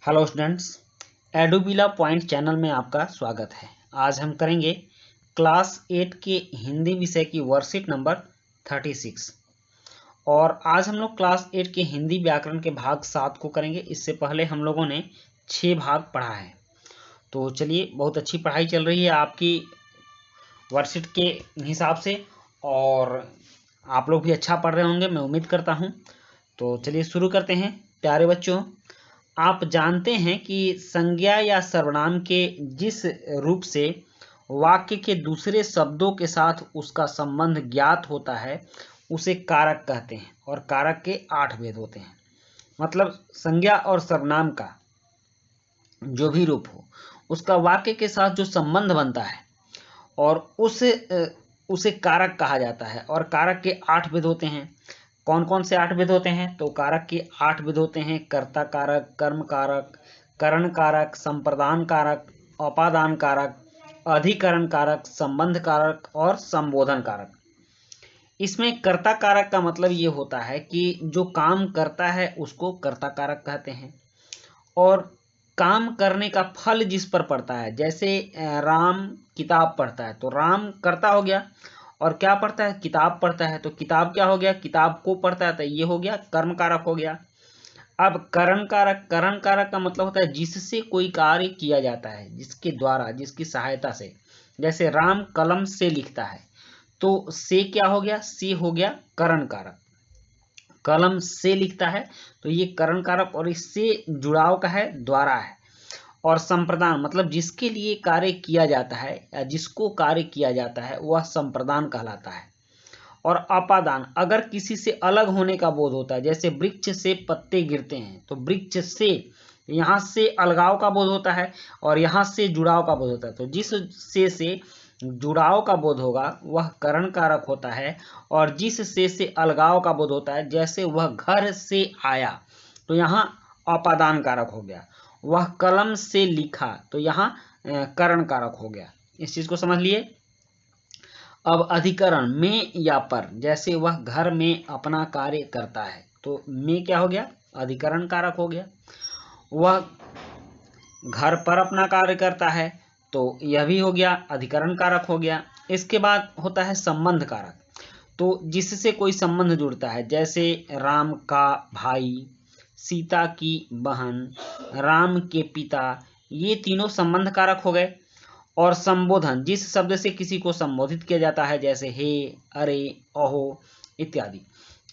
Hello students, एडुबिला point channel में आपका स्वागत है। आज हम करेंगे क्लास 8 के हिंदी विषय की वर्कशीट नंबर 36 और आज हम लोग क्लास 8 के हिंदी व्याकरण के भाग 7 को करेंगे। इससे पहले हम लोगों ने 6 भाग पढ़ा है। तो चलिए, बहुत अच्छी पढ़ाई चल रही है आपकी वर्कशीट के हिसाब से और आप लोग भी अच्छा पढ़ रहे होंगे, मैं उम्मीद करता हूँ। तो चलिए शुरू करते हैं। प्यारे बच्चों, आप जानते हैं कि संज्ञा या सर्वनाम के जिस रूप से वाक्य के दूसरे शब्दों के साथ उसका संबंध ज्ञात होता है उसे कारक कहते हैं और कारक के 8 भेद होते हैं। मतलब संज्ञा और सर्वनाम का जो भी रूप हो उसका वाक्य के साथ जो संबंध बनता है और उसे कारक कहा जाता है। और कारक के 8 भेद होते हैं। कौन कौन से 8 भेद होते हैं? तो कारक के 8 भेद होते हैं: कर्ता कारक, कर्म कारक, करण कारक, संप्रदान कारक, अपादान कारक, अधिकरण कारक, संबंध कारक और संबोधन कारक। इसमें कर्ता कारक का मतलब ये होता है कि जो काम करता है उसको कर्ता कारक कहते हैं और काम करने का फल जिस पर पड़ता है, जैसे राम किताब पढ़ता है तो राम कर्ता हो गया और क्या पढ़ता है? किताब पढ़ता है। तो किताब क्या हो गया? किताब को पढ़ता है, तो ये हो गया कर्म कारक हो गया। अब करण कारक का मतलब होता है जिससे कोई कार्य किया जाता है, जिसके द्वारा, जिसकी सहायता से। जैसे राम कलम से लिखता है तो से क्या हो गया? से हो गया करण कारक। कलम से लिखता है तो ये करण कारक और इससे जुड़ाव का है, द्वारा है। और संप्रदान मतलब जिसके लिए कार्य किया जाता है या जिसको कार्य किया जाता है वह संप्रदान कहलाता है। और अपादान अगर किसी से अलग होने का बोध होता है, जैसे वृक्ष से पत्ते गिरते हैं तो वृक्ष से, यहाँ से अलगाव का बोध होता है और यहाँ से जुड़ाव का बोध होता है। तो जिस से जुड़ाव का बोध होगा वह करण कारक होता है और जिस से अलगाव का बोध होता है, जैसे वह घर से आया तो यहाँ अपादान कारक हो गया। वह कलम से लिखा तो यहाँ करण कारक हो गया। इस चीज को समझ लिए। अब अधिकरण में या पर, जैसे वह घर में अपना कार्य करता है तो में क्या हो गया? अधिकरण कारक हो गया। वह घर पर अपना कार्य करता है तो यह भी हो गया अधिकरण कारक हो गया। इसके बाद होता है संबंध कारक, तो जिससे कोई संबंध जुड़ता है, जैसे राम का भाई, सीता की बहन, राम के पिता, ये तीनों संबंध कारक हो गए। और संबोधन जिस शब्द से किसी को संबोधित किया जाता है, जैसे हे, अरे, अहो इत्यादि।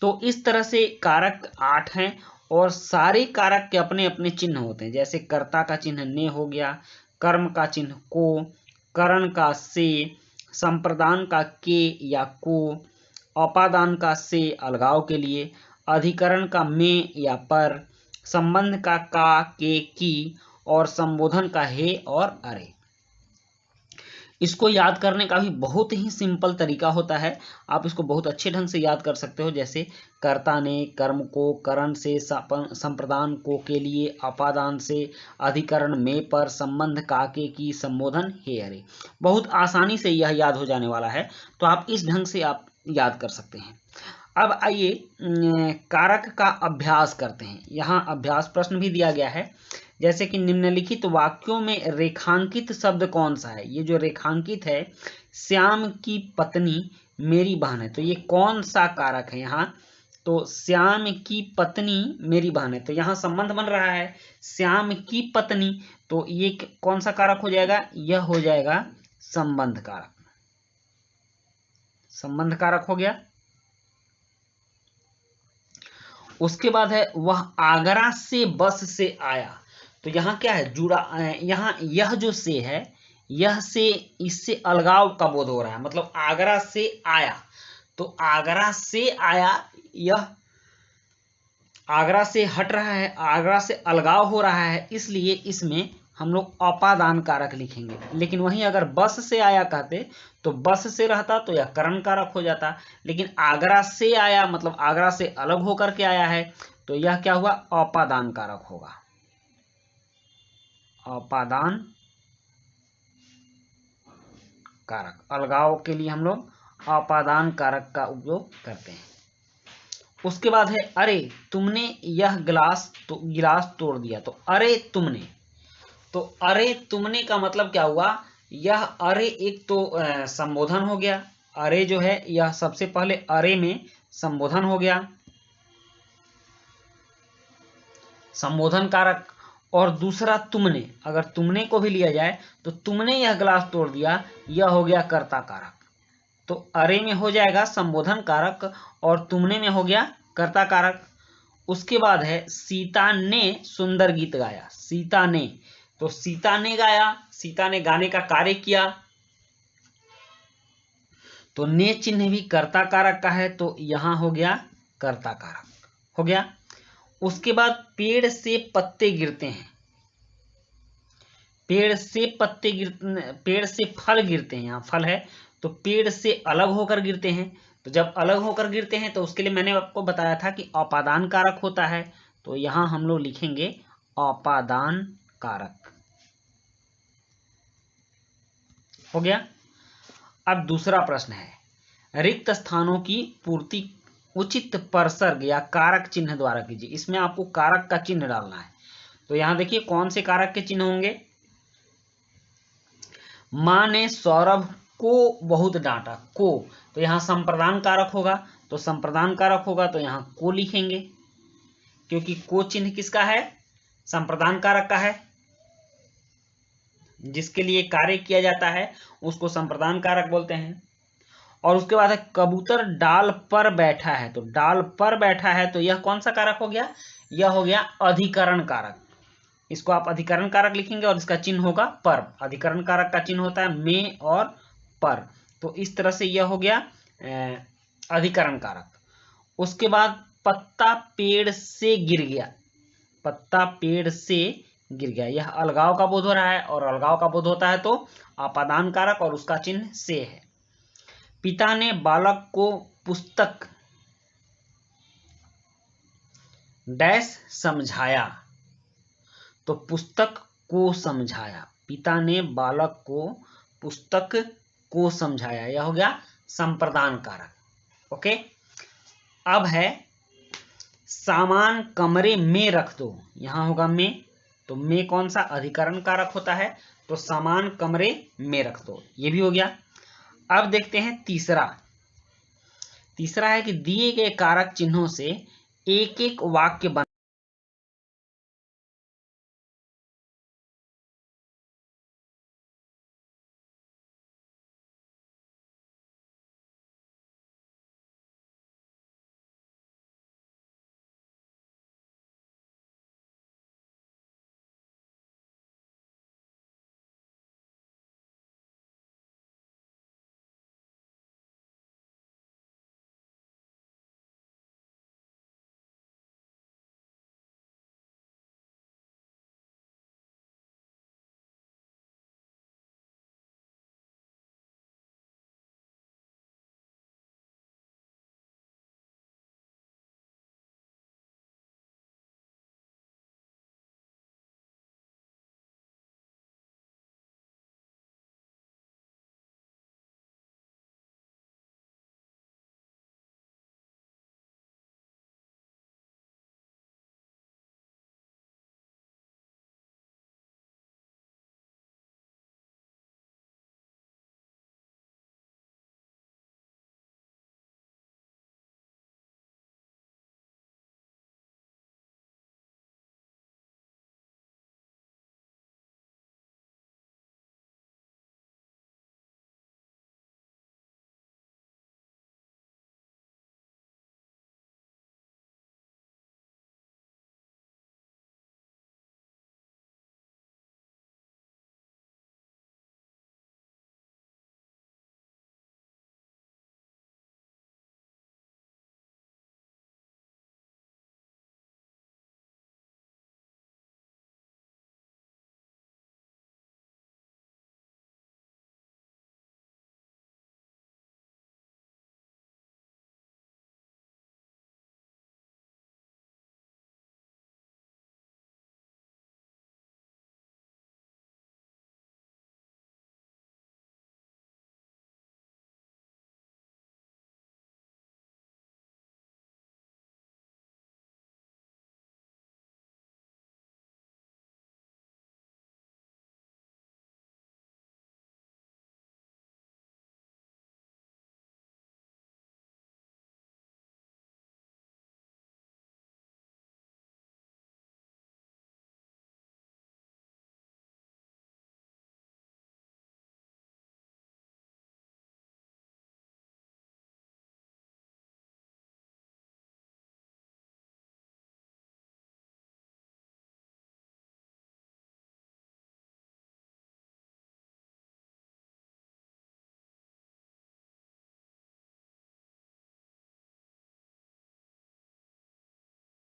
तो इस तरह से कारक 8 हैं और सारे कारक के अपने अपने चिन्ह होते हैं। जैसे कर्ता का चिन्ह ने हो गया, कर्म का चिन्ह को, करण का से, संप्रदान का के या को, अपादान का से अलगाव के लिए, अधिकरण का में या पर, संबंध का के की और संबोधन का हे और अरे। इसको याद करने का भी बहुत ही सिंपल तरीका होता है। आप इसको बहुत अच्छे ढंग से याद कर सकते हो। जैसे कर्ता ने कर्म को, करण से, संप्रदान को के लिए, अपादान से, अधिकरण में पर, संबंध काके की, संबोधन हे अरे। बहुत आसानी से यह याद हो जाने वाला है, तो आप इस ढंग से आप याद कर सकते हैं। अब आइए कारक का अभ्यास करते हैं। यहाँ अभ्यास प्रश्न भी दिया गया है, जैसे कि निम्नलिखित वाक्यों में रेखांकित शब्द कौन सा है? ये जो रेखांकित है, श्याम की पत्नी मेरी बहन है, तो ये कौन सा कारक है यहाँ? तो श्याम की पत्नी मेरी बहन है, तो यहाँ संबंध बन रहा है श्याम की पत्नी, तो ये कौन सा कारक हो जाएगा? यह हो जाएगा संबंध कारक। संबंध कारक हो गया। उसके बाद है वह आगरा से बस से आया, तो यहाँ क्या है? जुड़ा, यहाँ यह जो से है, यह से इससे अलगाव का बोध हो रहा है, मतलब आगरा से आया, तो आगरा से आया, यह आगरा से हट रहा है, आगरा से अलगाव हो रहा है, इसलिए इसमें हम लोग अपादान कारक लिखेंगे। लेकिन वहीं अगर बस से आया कहते तो बस से रहता तो यह करण कारक हो जाता, लेकिन आगरा से आया मतलब आगरा से अलग होकर के आया है, तो यह क्या हुआ? अपादान कारक होगा। अपादान कारक, अलगाव के लिए हम लोग अपादान कारक का उपयोग करते हैं। उसके बाद है अरे तुमने यह गिलास तोड़ दिया। तो अरे तुमने का मतलब क्या हुआ, यह अरे एक तो संबोधन हो गया। अरे जो है यह सबसे पहले अरे में संबोधन हो गया, संबोधन कारक। और दूसरा तुमने, अगर तुमने को भी लिया जाए तो तुमने यह गिलास तोड़ दिया, यह हो गया कर्ता कारक। तो अरे में हो जाएगा संबोधन कारक और तुमने में हो गया कर्ता कारक। उसके बाद है सीता ने सुंदर गीत गाया। सीता ने, तो सीता ने गाया, सीता ने गाने का कार्य किया, तो ने चिन्ह भी कर्ता कारक का है, तो यहां हो गया कर्ता कारक हो गया। उसके बाद पेड़ से पत्ते गिरते हैं। पेड़ से फल गिरते हैं, यहाँ फल है तो पेड़ से अलग होकर गिरते हैं। तो जब अलग होकर गिरते हैं तो उसके लिए मैंने आपको बताया था कि अपादान कारक होता है, तो यहां हम लोग लिखेंगे अपादान कारक हो गया। अब दूसरा प्रश्न है, रिक्त स्थानों की पूर्ति उचित परसर्ग या कारक चिन्ह द्वारा कीजिए। इसमें आपको कारक का चिन्ह डालना है। तो यहां देखिए कौन से कारक के चिन्ह होंगे। मां ने सौरभ को बहुत डांटा, को, तो यहां संप्रदान कारक होगा, तो संप्रदान कारक होगा तो यहां को लिखेंगे, क्योंकि को चिन्ह किसका है, संप्रदान कारक का है। जिसके लिए कार्य किया जाता है उसको संप्रदान कारक बोलते हैं। और उसके बाद है कबूतर डाल पर बैठा है। तो डाल पर बैठा है तो यह कौन सा कारक हो गया, यह हो गया अधिकरण कारक। इसको आप अधिकरण कारक लिखेंगे और इसका चिन्ह होगा पर। अधिकरण कारक का चिन्ह होता है में और पर, तो इस तरह से यह हो गया अधिकरण कारक। उसके बाद पत्ता पेड़ से गिर गया। पत्ता पेड़ से गिर गया, यह अलगाव का बोध हो रहा है, और अलगाव का बोध होता है तो अपादान कारक और उसका चिन्ह से है। पिता ने बालक को पुस्तक डैश समझाया। तो पुस्तक को समझाया, पिता ने बालक को पुस्तक को समझाया, यह हो गया संप्रदान कारक। ओके, अब है सामान कमरे में रख दो। यहां होगा में, तो में कौन सा अधिकरण कारक होता है, तो सामान कमरे में रख दो, ये भी हो गया। अब देखते हैं तीसरा है कि दिए गए कारक चिन्हों से एक एक वाक्य बना